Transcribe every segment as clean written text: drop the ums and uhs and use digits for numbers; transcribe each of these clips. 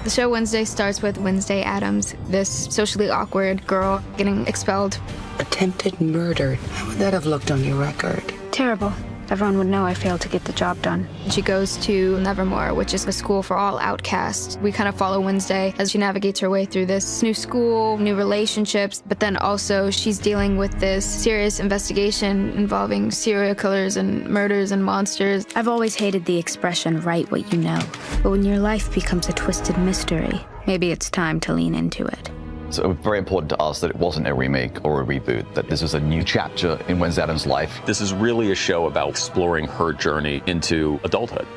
The show Wednesday starts with Wednesday Addams, this socially awkward girl getting expelled. Attempted murder. How would that have looked on your record? Terrible. Everyone would know I failed to get the job done. She goes to Nevermore, which is a school for all outcasts. We kind of follow Wednesday as she navigates her way through this new school, new relationships, but then also she's dealing with this serious investigation involving serial killers and murders and monsters. I've always hated the expression, write what you know. But when your life becomes a twisted mystery, maybe it's time to lean into it. So it was very important to us that it wasn't a remake or a reboot, that this was a new chapter in Wednesday Addams' life. This is really a show about exploring her journey into adulthood.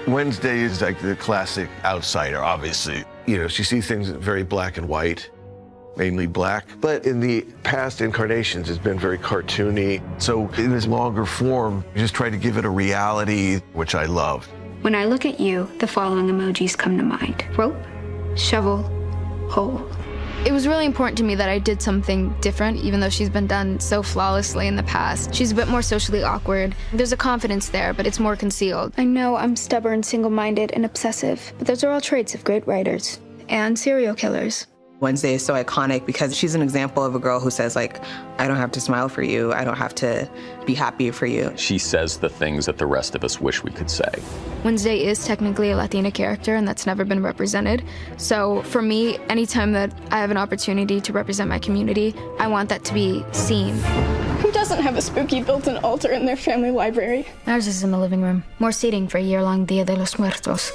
Wednesday is like the classic outsider, obviously. You know, she sees things very black and white, mainly black. But in the past incarnations, it's been very cartoony. So in this longer form, we just tried to give it a reality, which I loved. When I look at you, the following emojis come to mind. Rope, shovel, hole. It was really important to me that I did something different, even though she's been done so flawlessly in the past. She's a bit more socially awkward. There's a confidence there, but it's more concealed. I know I'm stubborn, single-minded, and obsessive, but those are all traits of great writers and serial killers. Wednesday is so iconic because she's an example of a girl who says, like, I don't have to smile for you. I don't have to be happy for you. She says the things that the rest of us wish we could say. Wednesday is technically a Latina character, and that's never been represented. So for me, anytime that I have an opportunity to represent my community, I want that to be seen. Who doesn't have a spooky built-in altar in their family library? Ours is in the living room. More seating for a year-long Dia de los Muertos.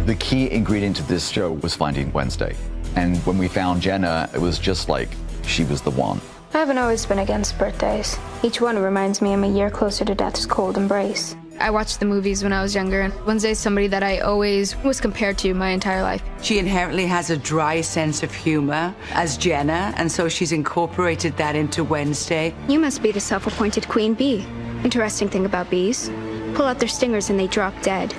The key ingredient to this show was finding Wednesday. And when we found Jenna, it was just like she was the one. I haven't always been against birthdays. Each one reminds me I'm a year closer to death's cold embrace. I watched the movies when I was younger, and Wednesday's somebody that I always was compared to my entire life. She inherently has a dry sense of humor as Jenna, and so she's incorporated that into Wednesday. You must be the self-appointed queen bee. Interesting thing about bees, pull out their stingers and they drop dead.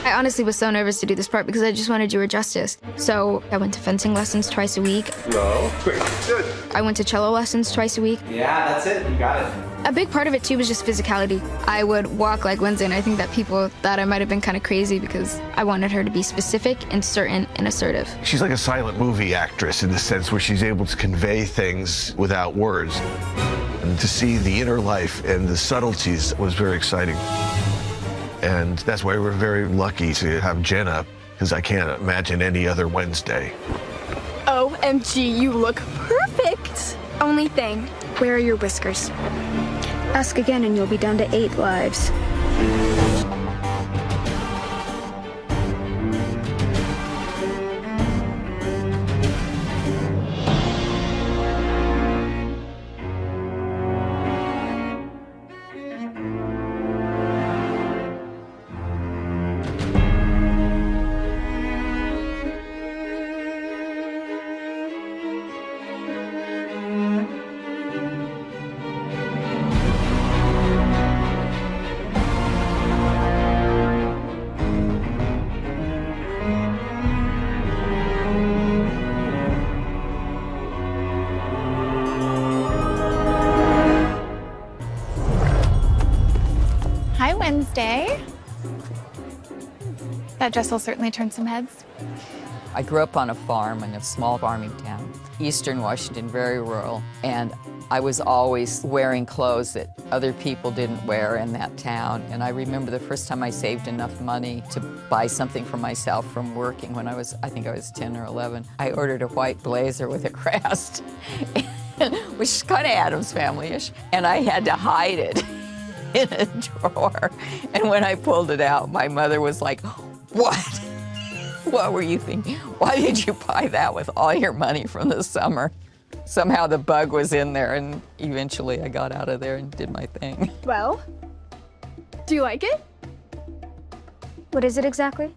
I honestly was so nervous to do this part because I just wanted to do her justice. So I went to fencing lessons twice a week. No, quick, good. I went to cello lessons twice a week. Yeah, that's it, you got it. A big part of it too was just physicality. I would walk like Wednesday, and I think that people thought I might have been kind of crazy because I wanted her to be specific and certain and assertive. She's like a silent movie actress in the sense where she's able to convey things without words. And to see the inner life and the subtleties was very exciting. And that's why we're very lucky to have Jenna, because I can't imagine any other Wednesday. OMG, you look perfect. Only thing, where are your whiskers? Ask again and you'll be down to 8 lives. Wednesday. That dress will certainly turn some heads. I grew up on a farm in a small farming town, Eastern Washington, very rural, and I was always wearing clothes that other people didn't wear in that town. And I remember the first time I saved enough money to buy something for myself from working when I think I was 10 or 11. I ordered a white blazer with a crest, which is kind of Addams Family-ish, and I had to hide it in a drawer. And when I pulled it out, my mother was like, "What? What were you thinking? Why did you buy that with all your money from the summer?" Somehow the bug was in there, and eventually I got out of there and did my thing. Well, do you like it? What is it exactly?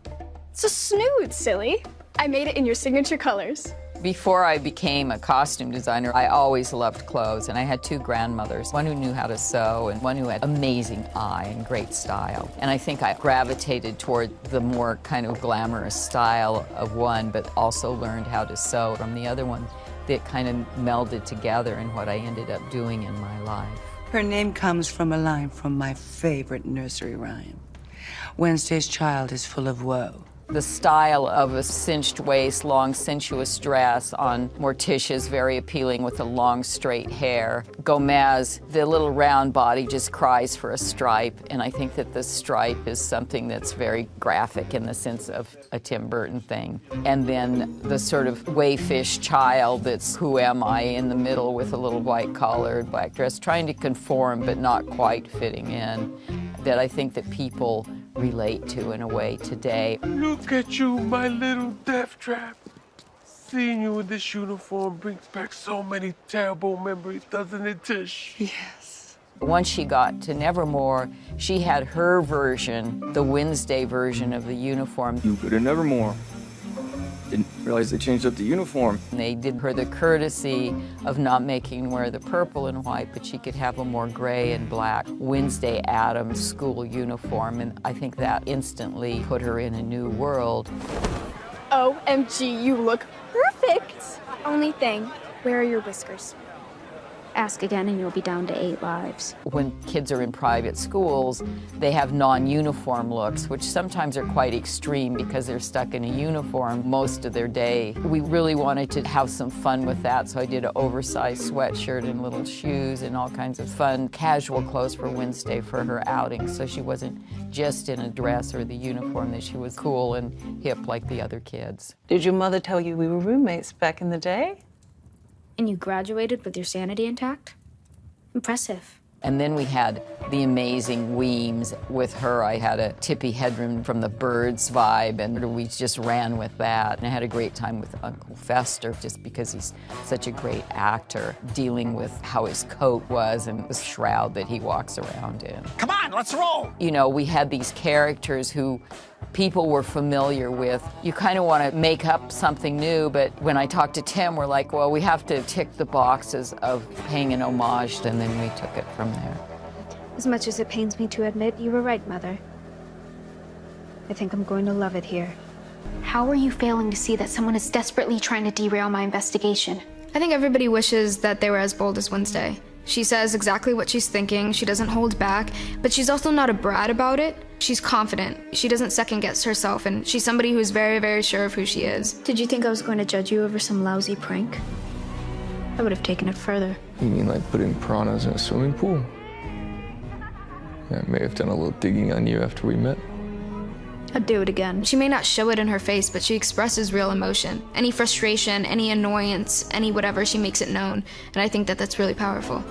It's a snood, silly. I made it in your signature colors. Before I became a costume designer, I always loved clothes, and I had 2 grandmothers, one who knew how to sew and one who had amazing eye and great style. And I think I gravitated toward the more kind of glamorous style of one, but also learned how to sew from the other one. That kind of melded together in what I ended up doing in my life. Her name comes from a line from my favorite nursery rhyme. Wednesday's child is full of woe. The style of a cinched waist, long sensuous dress on Morticia's very appealing with the long straight hair. Gomez, the little round body just cries for a stripe, and I think that the stripe is something that's very graphic in the sense of a Tim Burton thing. And then the sort of wayfish child that's who am I in the middle with a little white collared black dress, trying to conform but not quite fitting in, that I think that people relate to in a way today. Look at you, my little death trap. Seeing you in this uniform brings back so many terrible memories, doesn't it, Tish? Yes. Once she got to Nevermore, she had her version, the Wednesday version of the uniform. You go to Nevermore. Didn't realize they changed up the uniform. They did her the courtesy of not making her wear the purple and white, but she could have a more gray and black Wednesday Addams school uniform, and I think that instantly put her in a new world. OMG, you look perfect! Only thing, where are your whiskers? Ask again and you'll be down to 8 lives. When kids are in private schools, they have non-uniform looks, which sometimes are quite extreme because they're stuck in a uniform most of their day. We really wanted to have some fun with that, so I did an oversized sweatshirt and little shoes and all kinds of fun, casual clothes for Wednesday for her outing, so she wasn't just in a dress or the uniform, that she was cool and hip like the other kids. Did your mother tell you we were roommates back in the day? And you graduated with your sanity intact? Impressive. And then we had the amazing Weems with her. I had a Tippi Hedren from the Birds vibe, and we just ran with that. And I had a great time with Uncle Fester, just because he's such a great actor, dealing with how his coat was and the shroud that he walks around in. Come on, let's roll! You know, we had these characters who people were familiar with. You kind of want to make up something new, but when I talked to Tim, we're like, well, we have to tick the boxes of paying an homage, and then we took it from there. As much as it pains me to admit, you were right, Mother. I think I'm going to love it here. How are you failing to see that someone is desperately trying to derail my investigation? I think everybody wishes that they were as bold as Wednesday. She says exactly what she's thinking, she doesn't hold back, but she's also not a brat about it. She's confident, she doesn't second-guess herself, and she's somebody who's very, very sure of who she is. Did you think I was going to judge you over some lousy prank? I would have taken it further. You mean like putting piranhas in a swimming pool? I may have done a little digging on you after we met. I'd do it again. She may not show it in her face, but she expresses real emotion. Any frustration, any annoyance, any whatever, she makes it known. And I think that that's really powerful.